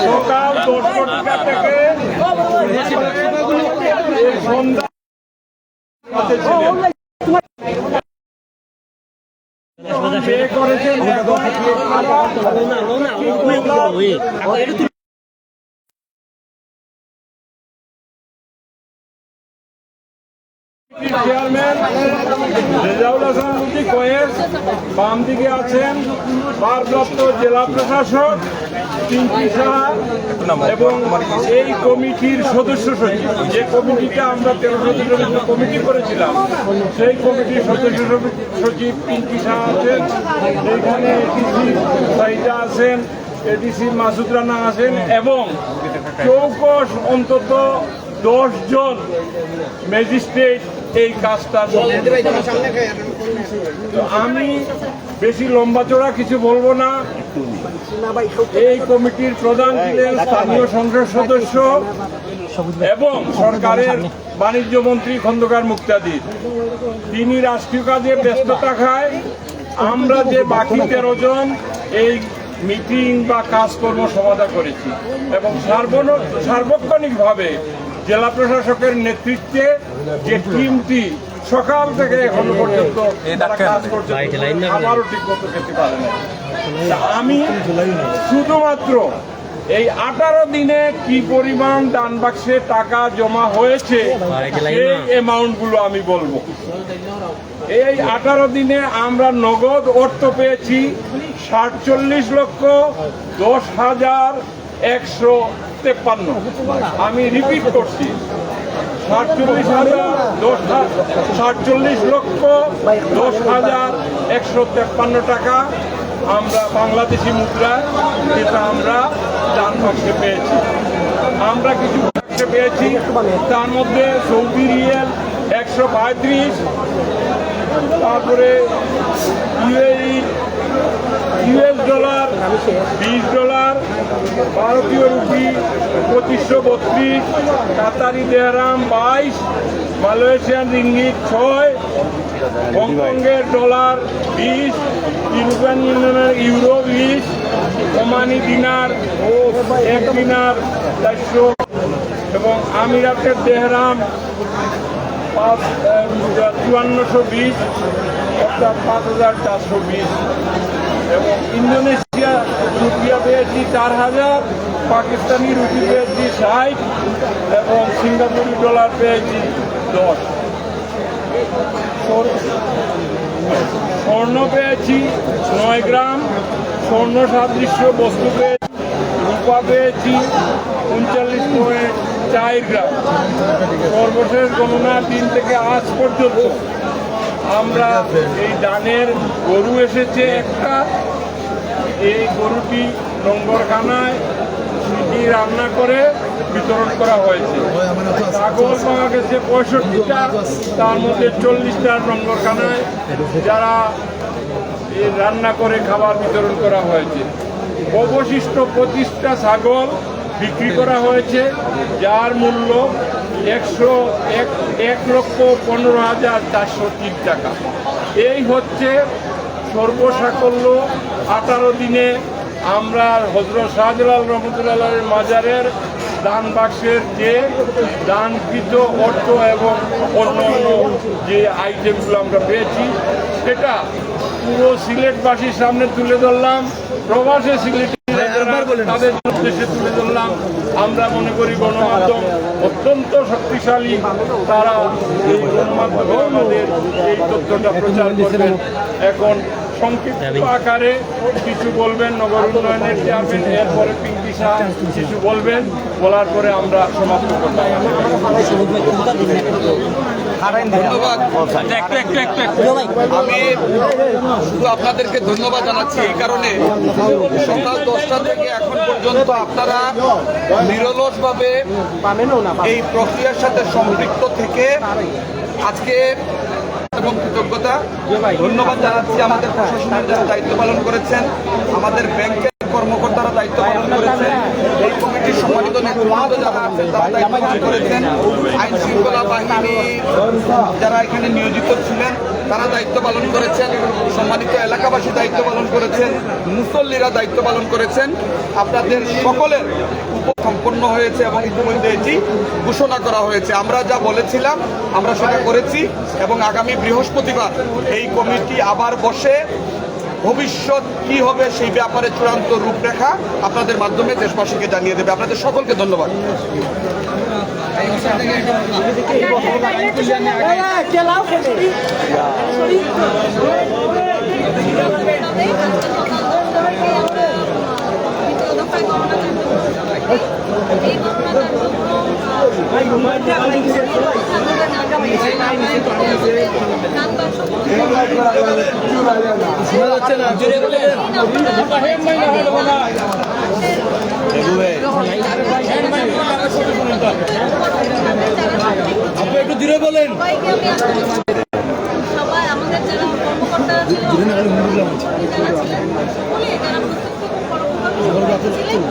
সকাল 10টা থেকে সন্ধ্যা করেছেন। চেয়ারম্যান রেজাউল হাসান লুচি কয়েস, বাম দিকে আছেন ভারপ্রাপ্ত জেলা প্রশাসক পিঙ্কি সাহা এবং এই কমিটির সদস্য সচিব, যে কমিটিটা আমরা 13 সদস্যের কমিটি করেছিলাম সেই কমিটির সদস্য সচিব পিঙ্কি সাহা আছেন, এইখানে এডিসি সাইদা আছেন, এডিসি মাসুদ রানা আছেন এবং চৌকস অন্তত 10 জন ম্যাজিস্ট্রেট এই কাজটা। আমি বেশি লম্বা চড়া কিছু বলবো না। এই কমিটির প্রধান ছিলেন স্থানীয় সংসদ সদস্য এবং সরকারের বাণিজ্য মন্ত্রী খন্দকার মুক্তাদির। তিনি রাষ্ট্রীয় কাজে ব্যস্ত থাকায় আমরা যে বাকি 13 জন এই মিটিং বা কাজকর্ম সমাধা করেছি এবং সার্বক্ষণিকভাবে জেলা প্রশাসকের নেতৃত্বে যে টিমটি সকাল থেকে এখনো পর্যন্ত কাজ করছে, আবারও ঠিক মতো খেতে পারে না। আমি শুধুমাত্র এই 18 দিনে কি পরিমাণ দান বাক্সে টাকা জমা হয়েছে সেই অ্যামাউন্টগুলো আমি বলবো। এই 18 দিনে আমরা নগদ অর্থ পেয়েছি 47,10,153। আমি রিপিট করছি, 47,10,153 টাকা আমরা বাংলাদেশি মুদ্রায় যেটা আমরা দান বাক্সে পেয়েছি। আমরা কিছু বাক্সে পেয়েছি, তার মধ্যে সৌদি রিয়াল 135, তারপরে ইউএস ডলার 20 ডলার, ভারতীয় রুপি 2532, কাতারি দেহরাম 22, মালয়েশিয়ান রিঙ্গিট 6, হংকংয়ের ডলার 20, ইউরোপিয়ান ইউনিয়নের ইউরো 20, ওমানি দিনার 1 দিনার 400 এবং আমিরাতের দেহরাম 5420 অর্থাৎ 5420 এবং ইন্দোনেশিয়া রুপিয়া পেয়েছি 4000, পাকিস্তানি রুপি পেয়েছি 60 এবং সিঙ্গাপুরি ডলার পেয়েছি 10। স্বর্ণ পেয়েছি 9 গ্রাম, স্বর্ণ সাদৃশ্য বস্তু পেয়েছি, রূপা পেয়েছি 39.4 গ্রাম। সর্বশেষ গণনার দিন থেকে আজ পর্যন্ত আমরা এই দানের গরু এসেছে একটা, এই গরুটি লঙ্গরখানায় রান্না করে বিতরণ করা হয়েছে। ছাগল পাওয়া গেছে 65টা, তার মধ্যে 40টা লঙ্গরখানায় যারা রান্না করে খাবার বিতরণ করা হয়েছে। অবশিষ্ট 25টা ছাগল বিক্রি করা হয়েছে, যার মূল্য 1,15,403 টাকা। এই হচ্ছে সর্বসাকল্য 18 দিনে আমরা হযরত শাহজালাল রহমতুল্লাহ মাজারের দান বাক্সের যে দানকৃত অর্থ এবং অন্যান্য যে আইটেমগুলো আমরা পেয়েছি সেটা পুরো সিলেটবাসীর সামনে তুলে ধরলাম, প্রবাসী সিলেট তাদের উদ্দেশ্যে তুলে ধরলাম। আমরা মনে করি গণমাধ্যম অত্যন্ত শক্তিশালী, তারা এই গণমাধ্যমে আমাদের এই তথ্যটা প্রচার করবেন। এখন সংক্ষিপ্ত আকারে কিছু বলবেন নগর উন্নয়নের চেয়ারম্যান, এরপরে পিঙ্কি সাহা কিছু বলবেন, বলার পরে আমরা সমাপ্ত করব। ধন্যবাদ। আমি শুধু আপনাদেরকে ধন্যবাদ জানাচ্ছি এই কারণে, সকাল 10টা থেকে এখন পর্যন্ত আপনারা নিরলসভাবে এই প্রক্রিয়ার সাথে সম্পৃক্ত থেকে আজকে এবং কৃতজ্ঞতা ধন্যবাদ জানাচ্ছি আমাদের প্রশাসনের যারা দায়িত্ব পালন করেছেন, আমাদের ব্যাংকের কর্মকর্তারা দায়িত্ব পালন করেছেন, এই কমিটির সম্মানিত নেতৃবৃন্দ যারা আছেন তারা দায়িত্ব পালন করেছেন, আইন শৃঙ্খলা বাহিনী যারা এখানে নিয়োজিত ছিলেন তারা দায়িত্ব পালন করেছেন, সম্মানিত এলাকাবাসী দায়িত্ব পালন করেছেন, মুসল্লিরা দায়িত্ব পালন করেছেন। আপনাদের সকলের সম্পন্ন হয়েছে এবং ইতিমধ্যে এটি ঘোষণা করা হয়েছে। আমরা যা বলেছিলাম আমরা সেটা করেছি এবং আগামী বৃহস্পতিবার এই কমিটি আবার বসে ভবিষ্যৎ কি হবে সেই ব্যাপারে চূড়ান্ত রূপরেখা আপনাদের মাধ্যমে দেশবাসীকে জানিয়ে দেবে। আপনাদের সকলকে ধন্যবাদ। একটু দূরে বলেন। সবাই আমাদের যারা কর্মকর্তারা ছিল, যারা ছিলেন সকলে যারা প্রত্যক্ষ পরোক্ষভাবে ছিলেন